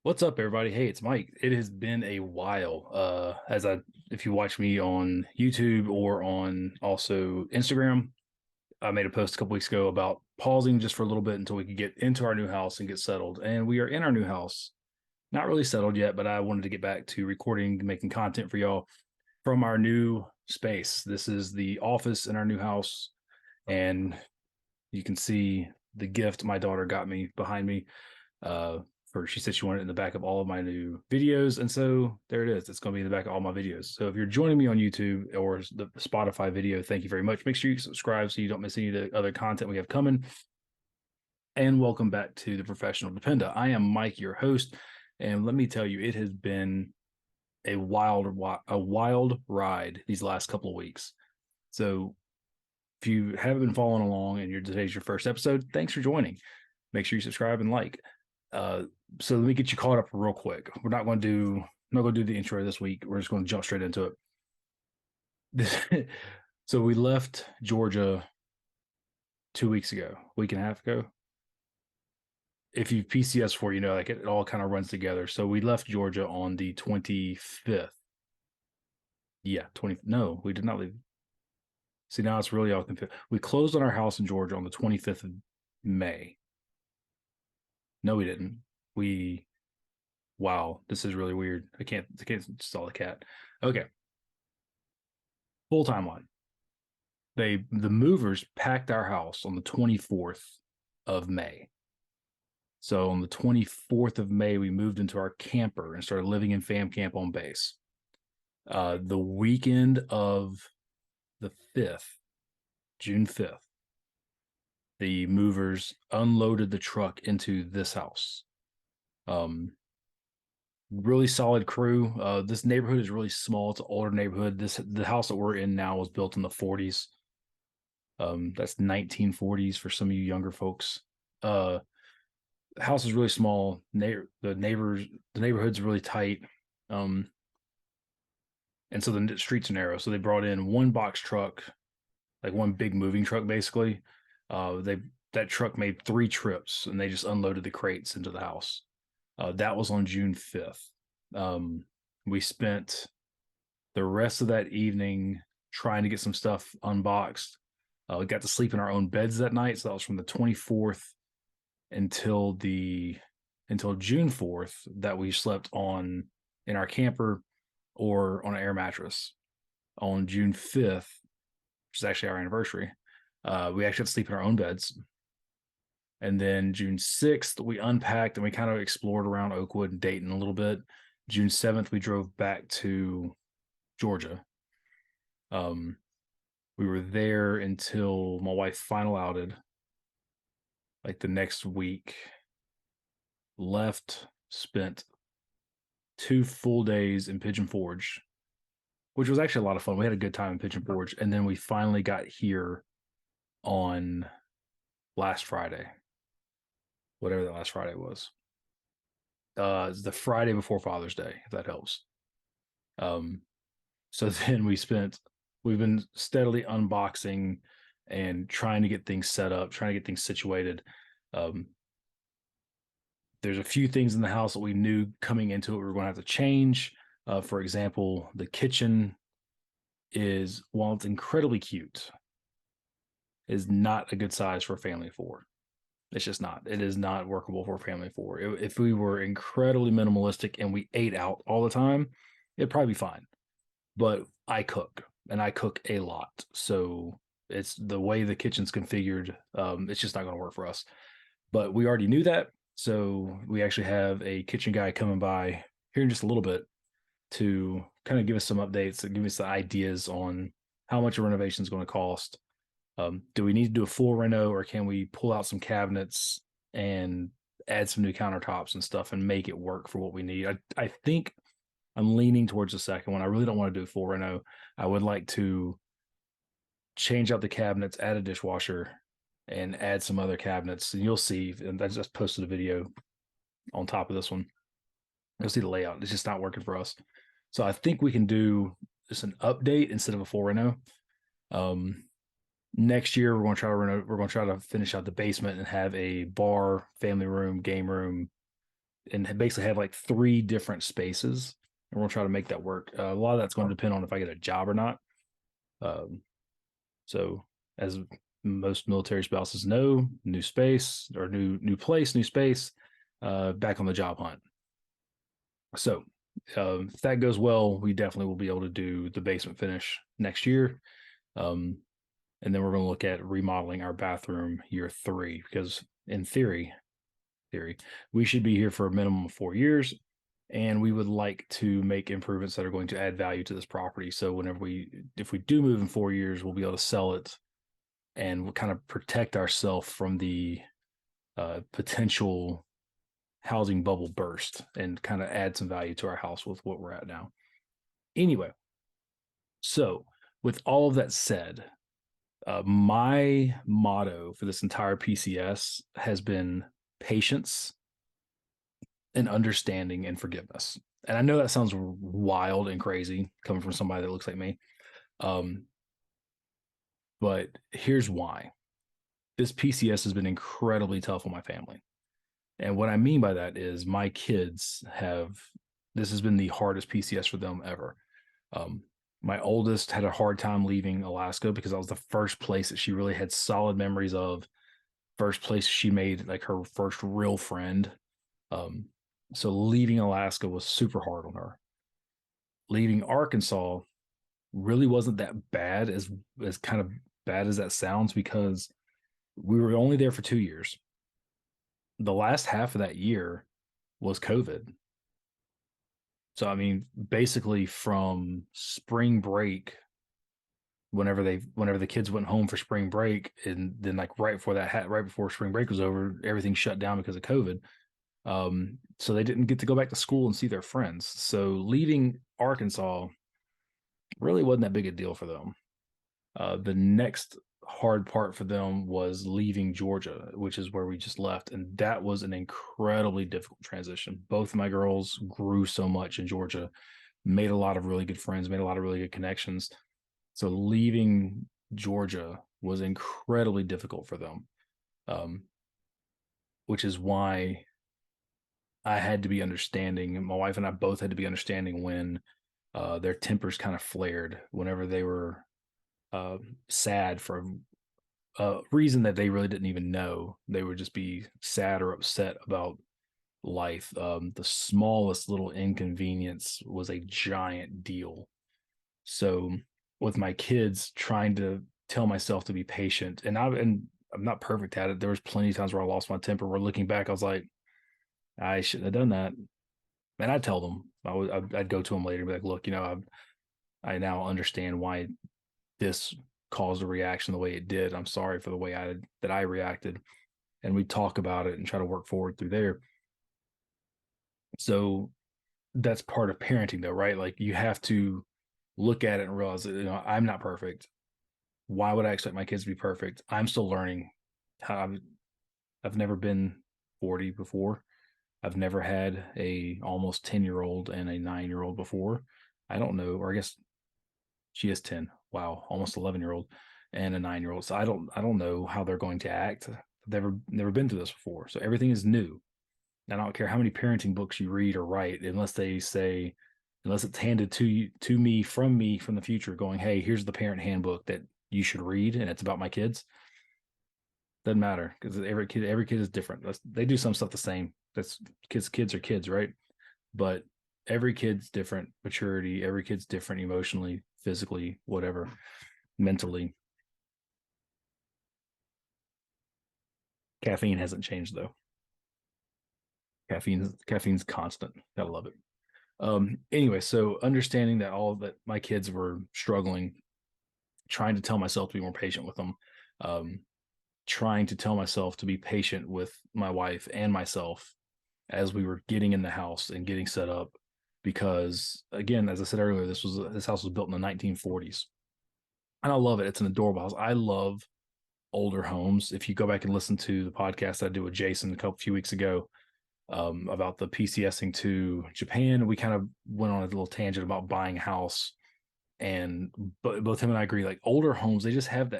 What's up, everybody? Hey, it's Mike. It has been a while. If you watch me on YouTube or on also Instagram, I made a post a couple weeks ago about pausing just for a little bit until we could get into our new house and get settled. And we are in our new house, not really settled yet, but I wanted to get back to recording, making content for y'all from our new space. This is the office in our new house, and you can see the gift my daughter got me behind me. She said she wanted it in the back of all of my new videos, and so there it is. It's going to be in the back of all my videos. So if you're joining me on YouTube or the Spotify video, thank you very much. Make sure you subscribe so you don't miss any of the other content we have coming. And welcome back to the Professional Dependa. I am Mike, your host, and let me tell you, it has been a wild ride these last couple of weeks. So if you haven't been following along and today's your first episode, thanks for joining. Make sure you subscribe and like. So let me get you caught up real quick. I'm not going to do the intro this week. We're just going to jump straight into it. So we left Georgia 2 weeks ago, week and a half ago. If you PCS for, like it all kind of runs together. So we left Georgia on the 25th. Yeah, 20. No, we did not leave. See, now it's really all confused. We closed on our house in Georgia on the 25th of May. No, we didn't. Wow, this is really weird. I can't saw the cat. Okay. Full timeline. The movers packed our house on the 24th of May. So on the 24th of May, we moved into our camper and started living in fam camp on base. The weekend of the 5th, June 5th, the movers unloaded the truck into this house. Really solid crew. This neighborhood is really small. It's an older neighborhood. The house that we're in now was built in the 40s. That's 1940s for some of you younger folks. The house is really small. The neighborhood's really tight. And so the streets are narrow. So they brought in one box truck, like one big moving truck, basically. That truck made 3 trips, and they just unloaded the crates into the house. That was on June 5th. We spent the rest of that evening trying to get some stuff unboxed. We got to sleep in our own beds that night. So that was from the 24th until June 4th that we slept in our camper or on an air mattress. On June 5th, which is actually our anniversary, we actually had to sleep in our own beds. And then June 6th, we unpacked and we kind of explored around Oakwood and Dayton a little bit. June 7th, we drove back to Georgia. We were there until my wife final outed, like the next week. Left, spent 2 full days in Pigeon Forge, which was actually a lot of fun. We had a good time in Pigeon Forge. And then we finally got here on last Friday, whatever that last Friday was. It's the Friday before Father's Day, if that helps. So then we've been steadily unboxing and trying to get things set up, trying to get things situated. There's a few things in the house that we knew coming into it we were going to have to change. For example, the kitchen while it's incredibly cute, is not a good size for a family of 4. It's just not. It is not workable for a family of 4. If we were incredibly minimalistic and we ate out all the time, it'd probably be fine. But I cook, and I cook a lot. So it's the way the kitchen's configured. It's just not going to work for us. But we already knew that. So we actually have a kitchen guy coming by here in just a little bit to kind of give us some updates and give us the ideas on how much a renovation is going to cost. Do we need to do a full reno, or can we pull out some cabinets and add some new countertops and stuff and make it work for what we need? I think I'm leaning towards the second one. I really don't want to do a full reno. I would like to change out the cabinets, add a dishwasher, and add some other cabinets. And you'll see, and I just posted a video on top of this one. You'll see the layout. It's just not working for us. So I think we can do just an update instead of a full reno. Next year, we're going to try to finish out the basement and have a bar, family room, game room, and basically have like three different spaces. And we'll try to make that work. A lot of that's going to depend on if I get a job or not. Um, so as most military spouses know, new space or new place, new space, back on the job hunt. So if that goes well, we definitely will be able to do the basement finish next year. Um, and then we're going to look at remodeling our bathroom year 3 because in theory, we should be here for a minimum of 4 years, and we would like to make improvements that are going to add value to this property. So if we do move in 4 years, we'll be able to sell it and we'll kind of protect ourselves from the potential housing bubble burst and kind of add some value to our house with what we're at now. Anyway, so with all of that said, my motto for this entire PCS has been patience and understanding and forgiveness. And I know that sounds wild and crazy coming from somebody that looks like me. Um, but here's why. This PCS has been incredibly tough on my family. And what I mean by that is my kids this has been the hardest PCS for them ever. My oldest had a hard time leaving Alaska because that was the first place that she really had solid memories of, first place she made like her first real friend. So leaving Alaska was super hard on her. Leaving Arkansas really wasn't that bad, as kind of bad as that sounds, because we were only there for 2 years. The last half of that year was COVID. So I mean, basically from spring break, whenever the kids went home for spring break, and then like right before spring break was over, everything shut down because of COVID. So they didn't get to go back to school and see their friends. So leaving Arkansas really wasn't that big a deal for them. The next hard part for them was leaving Georgia, which is where we just left. And that was an incredibly difficult transition. Both of my girls grew so much in Georgia, made a lot of really good friends, made a lot of really good connections. So leaving Georgia was incredibly difficult for them, which is why I had to be understanding. My wife and I both had to be understanding when their tempers kind of flared whenever they were sad for a reason that they really didn't even know. They would just be sad or upset about life. The smallest little inconvenience was a giant deal. So with my kids, trying to tell myself to be patient, and I'm not perfect at it. There was plenty of times where I lost my temper. Where looking back, I was like, I shouldn't have done that. And I'd tell them. I'd go to them later and be like, look, I now understand why this caused a reaction the way it did. I'm sorry for the way I reacted. And we talk about it and try to work forward through there. So that's part of parenting though, right? Like you have to look at it and realize that, I'm not perfect. Why would I expect my kids to be perfect? I'm still learning. I've never been 40 before. I've never had a almost 10-year-old and a 9-year-old before. I don't know, or I guess she is 10. Wow, almost 11-year-old and a 9-year-old. So I don't know how they're going to act. I've never been through this before. So everything is new. And I don't care how many parenting books you read or write, unless it's handed to me from the future, going, hey, here's the parent handbook that you should read, and it's about my kids. Doesn't matter, because every kid is different. They do some stuff the same. That's kids are kids, right? But every kid's different maturity. Every kid's different emotionally, physically, whatever, mentally. Caffeine hasn't changed though. Caffeine's constant. Gotta love it. Anyway, so understanding that all that my kids were struggling, trying to tell myself to be more patient with them, trying to tell myself to be patient with my wife and myself as we were getting in the house and getting set up. Because again, as I said earlier, this house was built in the 1940s. And I love it. It's an adorable house. I love older homes. If you go back and listen to the podcast I did with Jason a few weeks ago, about the PCSing to Japan, we kind of went on a little tangent about buying a house. And both him and I agree, like older homes, they just have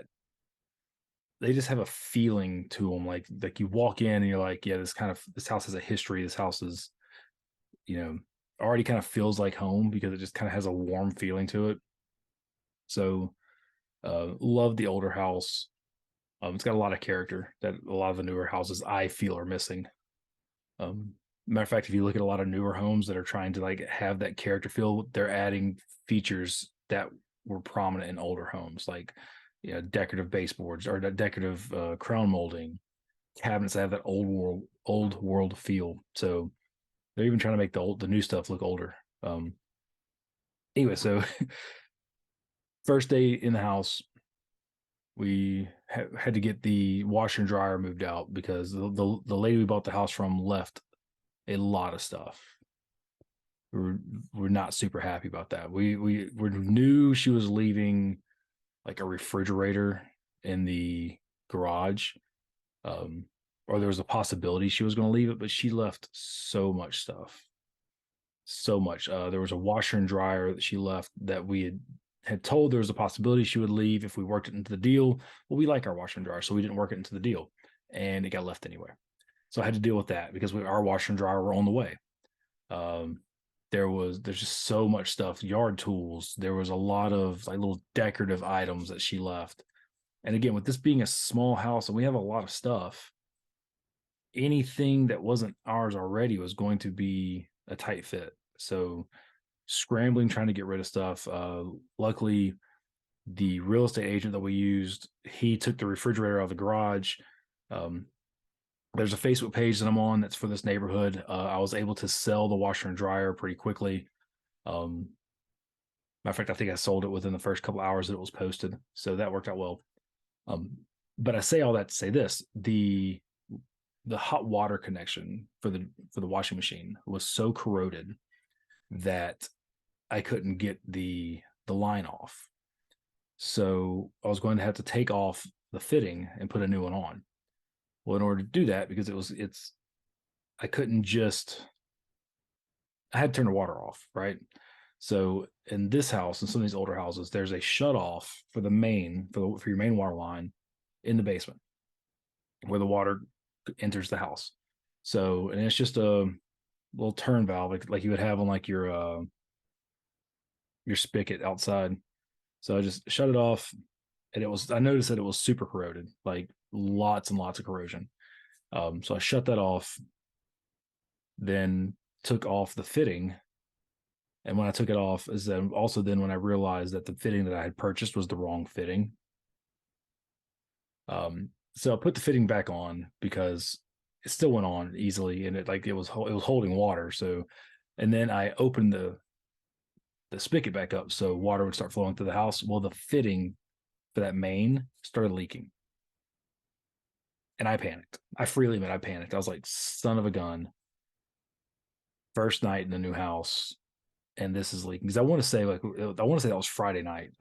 a feeling to them. Like you walk in and you're like, yeah, this house has a history. This house is already kind of feels like home because it just kind of has a warm feeling to it. So, love the older house. It's got a lot of character that a lot of the newer houses I feel are missing. Um, Matter of fact, if you look at a lot of newer homes that are trying to like have that character feel, they're adding features that were prominent in older homes, like decorative baseboards or decorative crown molding, cabinets that have that old world feel. So they're even trying to make the new stuff look older. Anyway, so first day in the house, we had to get the washer and dryer moved out because the lady we bought the house from left a lot of stuff. We're not super happy about that. We knew she was leaving like a refrigerator in the garage, um, or there was a possibility she was going to leave it, but she left so much stuff, so much. There was a washer and dryer that she left that we had told there was a possibility she would leave if we worked it into the deal. Well, we like our washer and dryer, so we didn't work it into the deal, and it got left anyway. So I had to deal with that because our washer and dryer were on the way. Um, there's just so much stuff, yard tools. There was a lot of like little decorative items that she left. And again, with this being a small house and we have a lot of stuff, anything that wasn't ours already was going to be a tight fit. So scrambling, trying to get rid of stuff. Luckily, the real estate agent that we used, he took the refrigerator out of the garage. Um, there's a Facebook page that I'm on that's for this neighborhood. I was able to sell the washer and dryer pretty quickly. Matter of fact, I think I sold it within the first couple hours that it was posted, so that worked out well. But I say all that to say this: the hot water connection for the washing machine was so corroded that I couldn't get the line off. So I was going to have to take off the fitting and put a new one on. Well, in order to do that, because I couldn't just, I had to turn the water off, right? So in this house, in some of these older houses, there's a shut off for the main, for your main water line in the basement where the water enters the house. So, and it's just a little turn valve, like you would have on like your spigot outside. So I just shut it off, and I noticed that it was super corroded, like lots and lots of corrosion. So I shut that off, then took off the fitting. And when I took it off, is then also then when I realized that the fitting that I had purchased was the wrong fitting. So I put the fitting back on because it still went on easily, and it was holding water. So, and then I opened the spigot back up so water would start flowing through the house. Well, the fitting for that main started leaking. And I panicked. I freely admit I panicked. I was like, son of a gun. First night in the new house, and this is leaking. Because I want to say that was Friday night.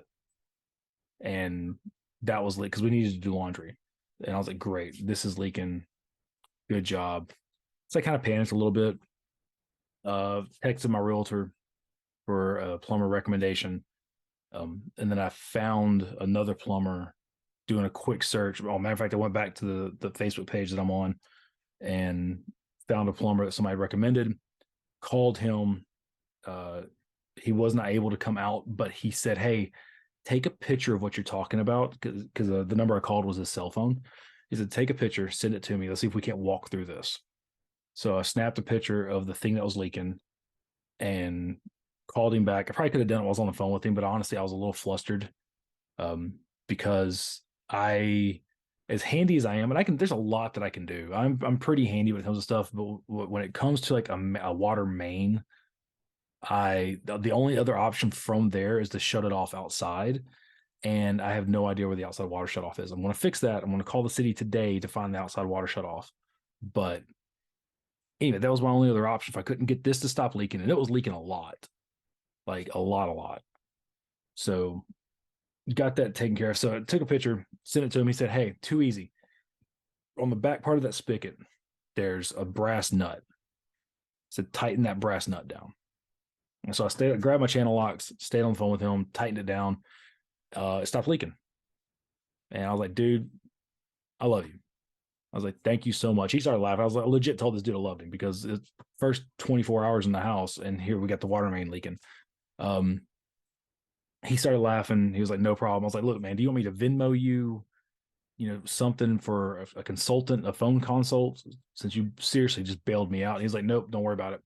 And that was leak because we needed to do laundry. And I was like, great, this is leaking. Good job. So I kind of panicked a little bit. Texted my realtor for a plumber recommendation. And then I found another plumber doing a quick search. Oh, matter of fact, I went back to the Facebook page that I'm on and found a plumber that somebody recommended, called him. He was not able to come out, but he said, hey, take a picture of what you're talking about, because the number I called was his cell phone. He said, take a picture, send it to me. Let's see if we can't walk through this. So I snapped a picture of the thing that was leaking and called him back. I probably could have done it while I was on the phone with him, but honestly, I was a little flustered because as handy as I am, and there's a lot that I can do. I'm pretty handy when it comes to stuff, but when it comes to like a water main, the only other option from there is to shut it off outside, and I have no idea where the outside water shut off is. I'm going to fix that. I'm going to call the city today to find the outside water shut off. But anyway, that was my only other option if I couldn't get this to stop leaking, and it was leaking a lot, like a lot. So got that taken care of. So I took a picture, sent it to him. He said, hey, too easy. On the back part of that spigot, there's a brass nut. Said, tighten that brass nut down. And so I grabbed my channel locks, stayed on the phone with him, tightened it down. It stopped leaking. And I was like, dude, I love you. I was like, thank you so much. He started laughing. I was like, I legit told this dude I loved him because it's first 24 hours in the house, and here we got the water main leaking. Um, he started laughing. He was like, no problem. I was like, look, man, do you want me to Venmo you, something for a consultant, a phone consult, since you seriously just bailed me out? And he's like, nope, don't worry about it.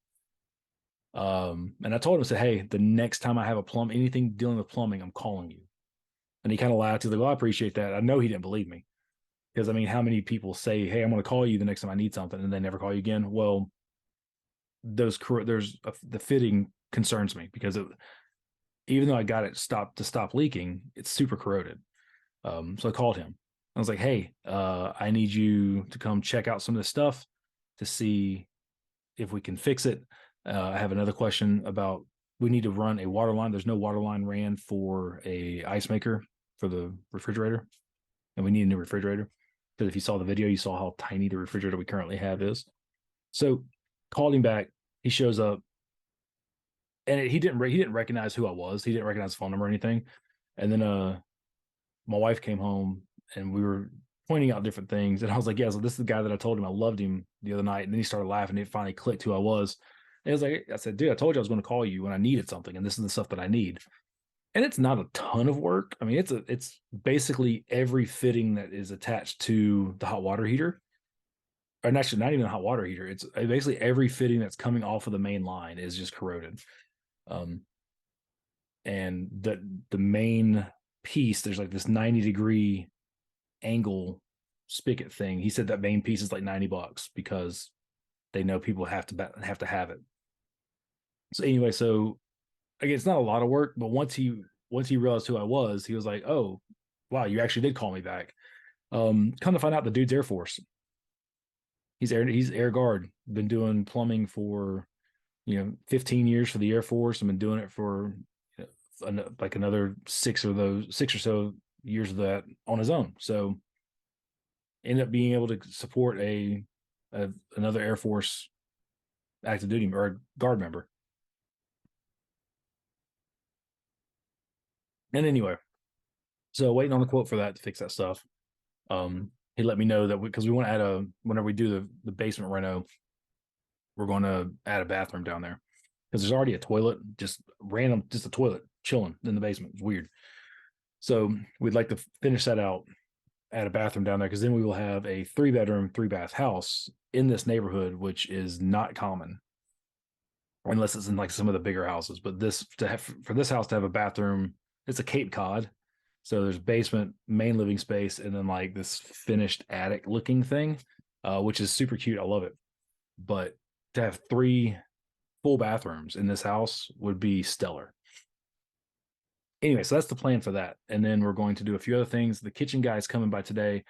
And I told him, I said, hey, the next time I have anything dealing with plumbing, I'm calling you. And he kind of laughed. He's like, well, I appreciate that. I know he didn't believe me because I mean, how many people say, hey, I'm going to call you the next time I need something, and they never call you again? Well, the fitting concerns me because even though I got it stopped to stop leaking, it's super corroded. So I called him. I was like, hey, I need you to come check out some of this stuff to see if we can fix it. I have another question about we need to run a water line. There's no water line ran for a ice maker for the refrigerator, and we need a new refrigerator. Because if you saw the video, you saw how tiny the refrigerator we currently have is. So called him back. He shows up, and he didn't recognize who I was. He didn't recognize the phone number or anything. And then my wife came home, and we were pointing out different things. And I was like, yeah, so this is the guy that I told him I loved him the other night. And then he started laughing. It finally clicked who I was. And it was like, I said, dude, I told you I was going to call you when I needed something, and this is the stuff that I need. And it's not a ton of work. I mean, it's basically every fitting that is attached to the hot water heater, or actually not even a hot water heater. It's basically every fitting that's coming off of the main line is just corroded. Um, and the main piece, there's like this 90-degree angle spigot thing. He said that main piece is like $90 because they know people have to have it. So anyway, so again, it's not a lot of work, but once he realized who I was, he was like, "Oh, wow, you actually did call me back." Come to find out, the dude's Air Force. He's Air Guard. Been doing plumbing for 15 years for the Air Force. I've been doing it for like another six or so years of that on his own. So ended up being able to support another Air Force active duty or guard member. And anyway, so waiting on the quote for that to fix that stuff. He let me know that because we want to whenever we do the basement reno, we're going to add a bathroom down there because there's already a toilet, just a toilet chilling in the basement. It's weird. So we'd like to finish that out, add a bathroom down there, because then we will have a 3-bedroom, 3-bath house in this neighborhood, which is not common unless it's in like some of the bigger houses. But for this house to have a bathroom, it's a Cape Cod. So there's basement, main living space, and then like this finished attic looking thing, which is super cute. I love it. But to have 3 full bathrooms in this house would be stellar. Anyway, so that's the plan for that. And then we're going to do a few other things. The kitchen guy is coming by today.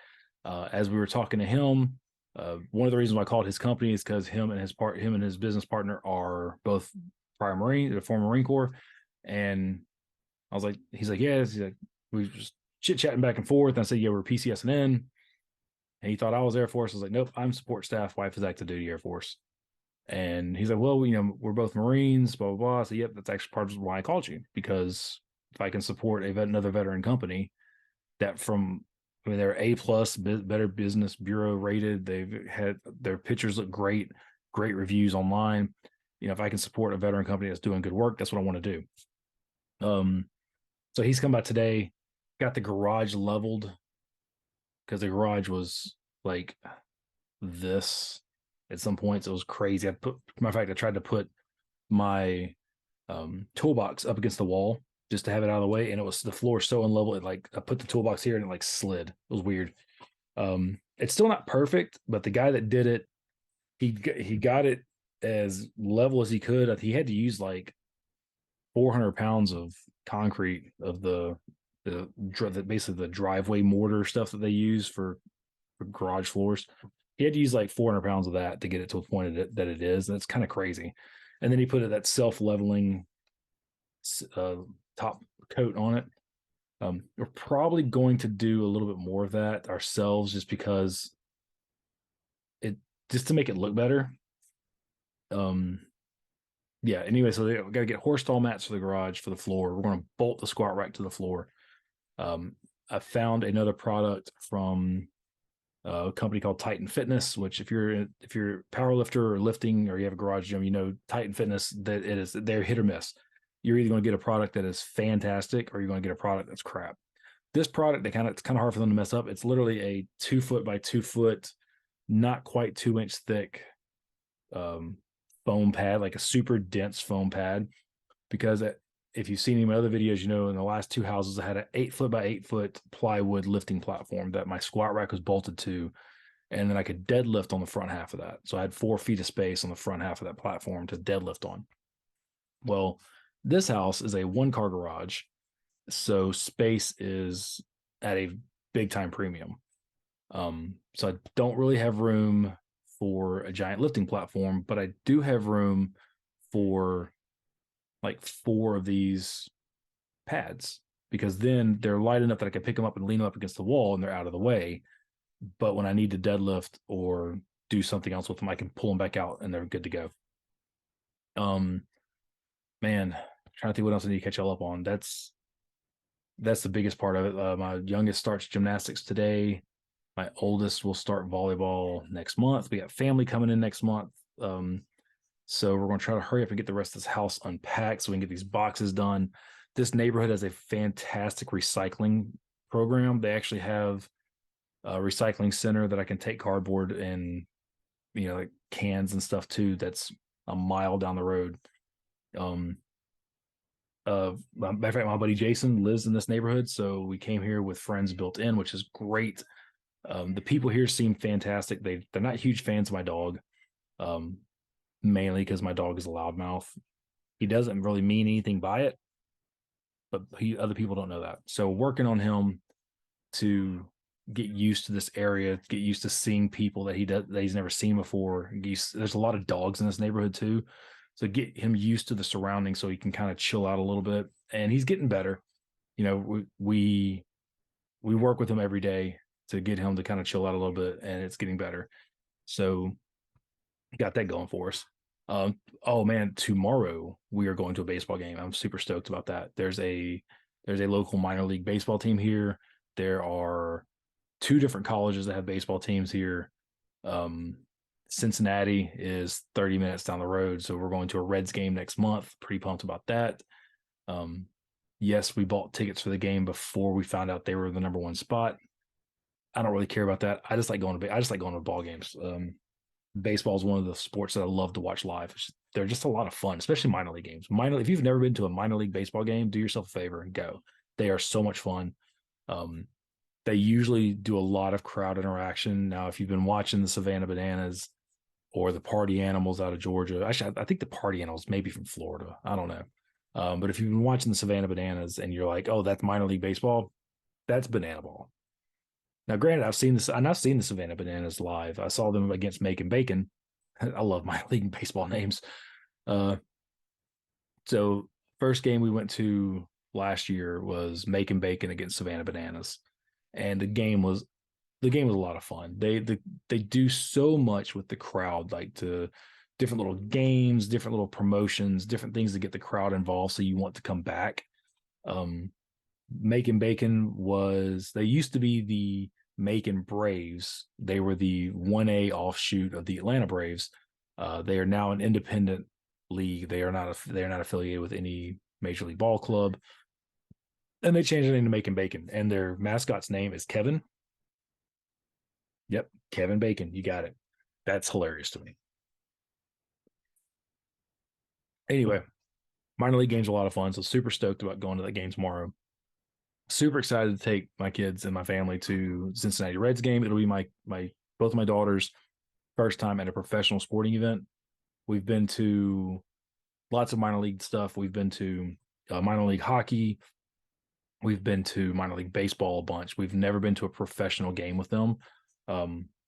As we were talking to him, one of the reasons why I called his company is because him and his business partner are both prior Marine, the former Marine Corps. And I was like, he's like, yes. He's like, we were just chit chatting back and forth. And I said, yeah, we're PCSN. And he thought I was Air Force. I was like, nope, I'm support staff. Wife is active duty Air Force. And he's like, well, we're both Marines, blah, blah, blah. So, yep, that's actually part of why I called you, because if I can support another veteran company they're A plus, Better Business Bureau rated. They've had their pictures look great, great reviews online. If I can support a veteran company that's doing good work, that's what I want to do. So he's come by today, got the garage leveled because the garage was like this at some points. It was crazy. Matter of fact, I tried to put my toolbox up against the wall just to have it out of the way, and the floor so unlevel. It like I put the toolbox here and it like slid. It was weird. It's still not perfect, but the guy that did it, he got it as level as he could. He had to use like 400 pounds of concrete of basically the driveway mortar stuff that they use for garage floors. He had to use like 400 pounds of that to get it to a point that it is. And it's kind of crazy. And then he put that self-leveling top coat on it. We're probably going to do a little bit more of that ourselves, just because just to make it look better. Yeah. Anyway, so we got to get horse stall mats for the garage for the floor. We're going to bolt the squat rack to the floor. I found another product from A company called Titan Fitness, which if you're a power lifter or lifting or you have a garage gym, you know Titan Fitness, that it is, they're hit or miss. You're either going to get a product that is fantastic or you're going to get a product that's crap. This product, it's kind of hard for them to mess up. It's literally a 2 foot by 2 foot, not quite 2 inch thick um, foam pad, like a super dense foam pad. Because if you've seen any of my other videos, you know in the last two houses I had an 8 foot by 8 foot plywood lifting platform that my squat rack was bolted to, and then I could deadlift on the front half of that. So I had 4 feet of space on the front half of that platform to deadlift on. Well, this house is a one car garage, so space is at a big time premium. So I don't really have room for a giant lifting platform, but I do have room for like 4 of these pads, because then they're light enough that I can pick them up and lean them up against the wall and they're out of the way. But when I need to deadlift or do something else with them, I can pull them back out and they're good to go. Um, man, I'm trying to think what else I need to catch y'all up on. That's the biggest part of it. My youngest starts gymnastics today. My oldest will start volleyball next month. We got family coming in next month. So we're going to try to hurry up and get the rest of this house unpacked so we can get these boxes done. This neighborhood has a fantastic recycling program. They actually have a recycling center that I can take cardboard and, like cans and stuff to. That's a mile down the road. Matter of fact, my buddy Jason lives in this neighborhood, so we came here with friends built in, which is great. The people here seem fantastic. They're not huge fans of my dog, mainly because my dog is a loudmouth. He doesn't really mean anything by it, but other people don't know that. So working on him to get used to this area, get used to seeing people that he's never seen before. There's a lot of dogs in this neighborhood too, so get him used to the surroundings so he can kind of chill out a little bit. And he's getting better. We work with him every day to get him to kind of chill out a little bit, and it's getting better. So got that going for us. Oh man, tomorrow we are going to a baseball game. I'm super stoked about that. There's a local minor league baseball team here. There are 2 different colleges that have baseball teams here. Cincinnati is 30 minutes down the road, so we're going to a Reds game next month. Pretty pumped about that. Yes, we bought tickets for the game before we found out they were the number 1 spot. I don't really care about that. I just like going to ball games. Baseball is one of the sports that I love to watch live. They're just a lot of fun, especially minor league games. If you've never been to a minor league baseball game, do yourself a favor and go. They are so much fun. They usually do a lot of crowd interaction. Now, if you've been watching the Savannah Bananas or the Party Animals out of Georgia, actually, I think the Party Animals may be from Florida. I don't know. But if you've been watching the Savannah Bananas and you're like, oh, that's minor league baseball, that's Banana Ball. Now, granted, I've seen the Savannah Bananas live. I saw them against Macon Bacon. I love minor league baseball names. So first game we went to last year was Macon Bacon against Savannah Bananas, and the game was a lot of fun. They do so much with the crowd, like to different little games, different little promotions, different things to get the crowd involved, so you want to come back. Macon Bacon they used to be the Macon Braves. They were the 1A offshoot of the Atlanta Braves. They are now an independent league. They are not affiliated with any major league ball club. And they changed their name to Macon Bacon. And their mascot's name is Kevin. Yep, Kevin Bacon. You got it. That's hilarious to me. Anyway, minor league games are a lot of fun. So super stoked about going to that game tomorrow. Super excited to take my kids and my family to Cincinnati Reds game. It'll be my both of my daughters' first time at a professional sporting event. We've been to lots of minor league stuff. We've been to minor league hockey. We've been to minor league baseball a bunch. We've never been to a professional game with them.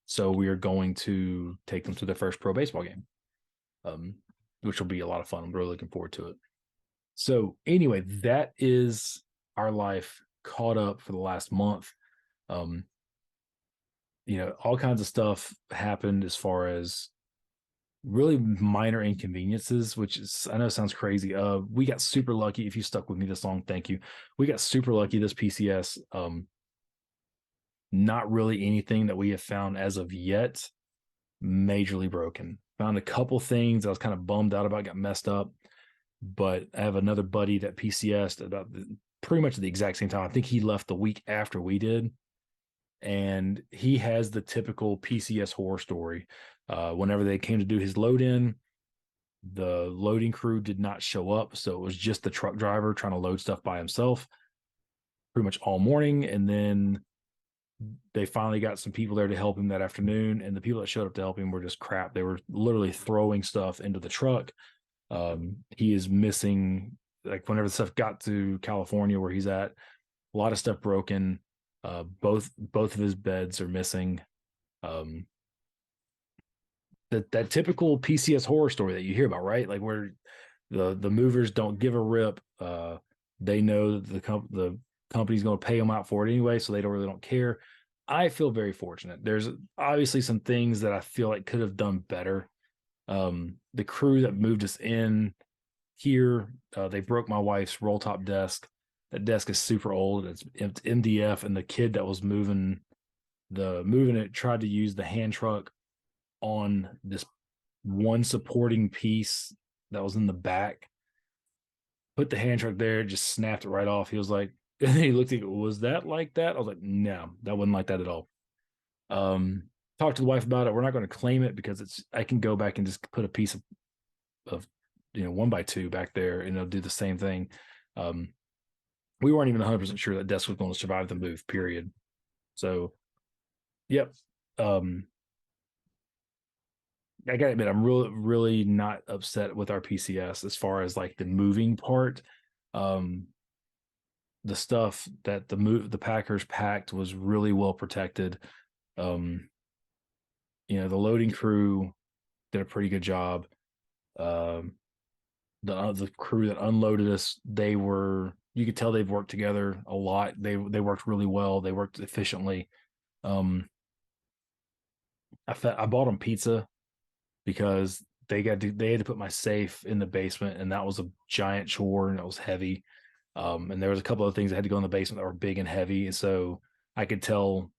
So we are going to take them to their first pro baseball game, which will be a lot of fun. I'm really looking forward to it. So anyway, that is our life caught up for the last month. All kinds of stuff happened as far as really minor inconveniences, which is, I know sounds crazy. We got super lucky. If you stuck with me this long, thank you. We got super lucky this PCS. Not really anything that we have found as of yet majorly broken. Found a couple things I was kind of bummed out about, got messed up, but I have another buddy that PCS'd about pretty much at the exact same time. I think he left the week after we did, and he has the typical PCS horror story. Whenever they came to do his load in, the loading crew did not show up, so it was just the truck driver trying to load stuff by himself pretty much all morning. And then they finally got some people there to help him that afternoon, and the people that showed up to help him were just crap. They were literally throwing stuff into the truck. He is missing, like, whenever the stuff got to California where he's at, a lot of stuff broken. Both of his beds are missing. That typical PCS horror story that you hear about, right? Like, where the movers don't give a rip. They know that the company's going to pay them out for it anyway, so they don't care. I feel very fortunate. There's obviously some things that I feel like could have done better. The crew that moved us in here, they broke my wife's roll top desk. That desk is super old. It's MDF, and the kid that was moving it tried to use the hand truck on this one supporting piece that was in the back. Put the hand truck there, just snapped it right off. He was like, and then he looked at it, was that like that? I was like, no, that wasn't like that at all. Talked to the wife about it. We're not going to claim it because I can go back and just put a piece of 1x2 back there and it'll do the same thing. We weren't even 100% sure that desk was going to survive the move, period. So, yep. I gotta admit, I'm really not upset with our PCS as far as like the moving part. The stuff that the Packers packed was really well protected. The loading crew did a pretty good job. The crew that unloaded us, you could tell they've worked together a lot. They worked really well. They worked efficiently. I bought them pizza because they had to put my safe in the basement, and that was a giant chore and it was heavy. And there was a couple of things that had to go in the basement that were big and heavy, and so I could tell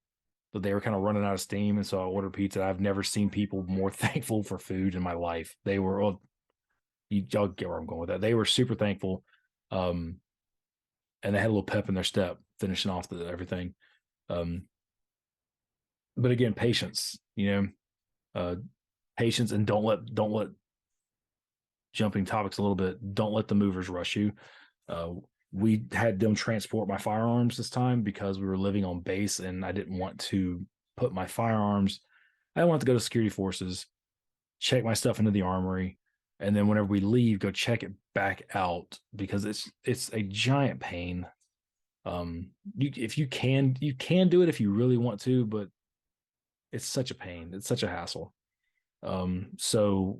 that they were kind of running out of steam. And so I ordered pizza. I've never seen people more thankful for food in my life. They were, y'all get where I'm going with that. They were super thankful, and they had a little pep in their step, finishing off everything. But again, patience. Patience, and don't let jumping topics a little bit. Don't let the movers rush you. We had them transport my firearms this time because we were living on base, and I didn't want to put my firearms. I didn't want to go to security forces, check my stuff into the armory, and then whenever we leave, go check it back out because it's a giant pain. If you can do it if you really want to, but it's such a pain. It's such a hassle. So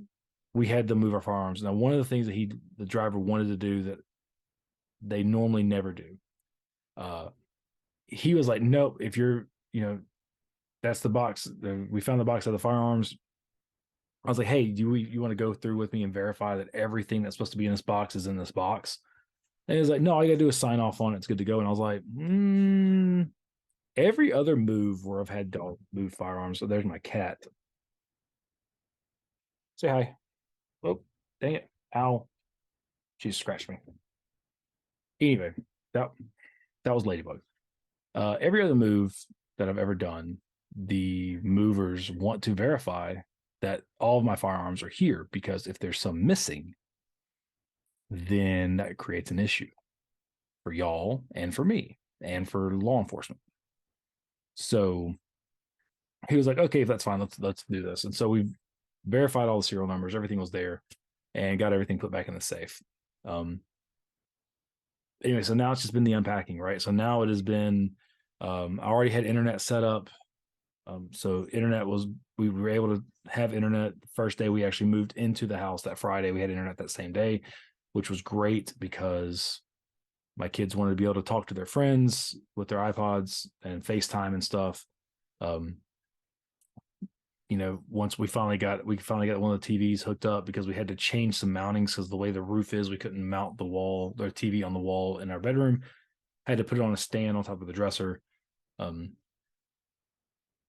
we had to move our firearms. Now, one of the things that the driver wanted to do that they normally never do, he was like, nope, if you're, that's the box. We found the box of the firearms. I was like, hey, you want to go through with me and verify that everything that's supposed to be in this box is in this box? And he was like, no, all you got to do is sign off on it. It's good to go. And I was like, every other move where I've had to move firearms. So there's my cat. Say hi. Oh, dang it. Ow. She scratched me. Anyway, that was Ladybug. Every other move that I've ever done, the movers want to verify that all of my firearms are here, because if there's some missing, then that creates an issue for y'all and for me and for law enforcement. So he was like, okay, if that's fine, let's do this. And so we verified all the serial numbers, everything was there, and got everything put back in the safe. Anyway, so now it's just been the unpacking, right? So now it has been, I already had internet set up. So we were able to have internet the first day we actually moved into the house. That Friday, we had internet that same day, which was great because my kids wanted to be able to talk to their friends with their iPods and FaceTime and stuff. Once we finally got one of the TVs hooked up, because we had to change some mountings because the way the roof is, we couldn't mount the TV on the wall in our bedroom. Had to put it on a stand on top of the dresser.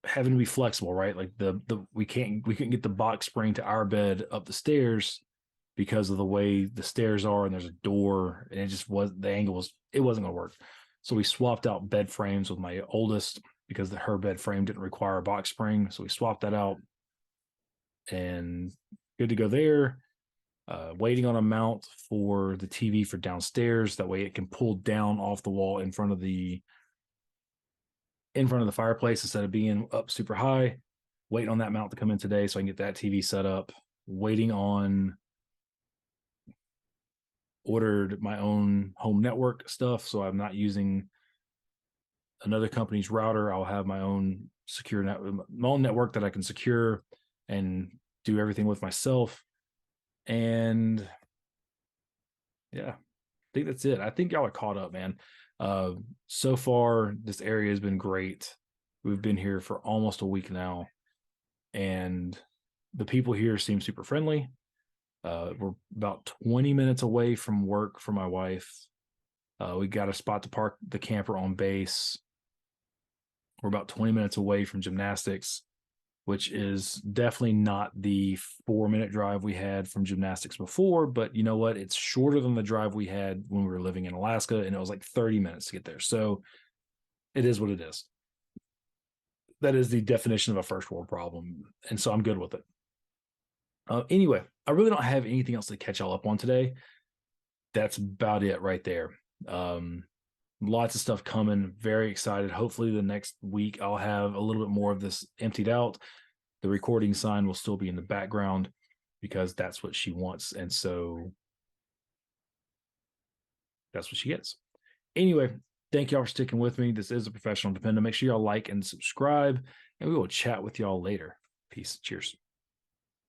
having to be flexible, right? Like we couldn't get the box spring to our bed up the stairs because of the way the stairs are, and there's a door, and it just was the angle was it wasn't going to work. So we swapped out bed frames with my oldest because her bed frame didn't require a box spring. So we swapped that out, and good to go there. Waiting on a mount for the TV for downstairs. That way it can pull down off the wall in front of the fireplace instead of being up super high. Waiting on that mount to come in today so I can get that TV set up. Waiting on ordered my own home network stuff, so I'm not using another company's router. I'll have my own my own network that I can secure and do everything with myself. And yeah, I think that's it. I think y'all are caught up, man. So far, this area has been great. We've been here for almost a week now, and the people here seem super friendly. We're about 20 minutes away from work for my wife. We got a spot to park the camper on base. We're about 20 minutes away from gymnastics, which is definitely not the 4-minute drive we had from gymnastics before. But you know what? It's shorter than the drive we had when we were living in Alaska, and it was like 30 minutes to get there. So it is what it is. That is the definition of a first world problem. And so I'm good with it. Anyway, I really don't have anything else to catch y'all up on today. That's about it right there. Lots of stuff coming. Very excited. Hopefully the next week I'll have a little bit more of this emptied out. The recording sign will still be in the background because that's what she wants. And so that's what she gets. Anyway, thank y'all for sticking with me. This is a Professional Dependent. Make sure y'all like and subscribe, and we will chat with y'all later. Peace. Cheers.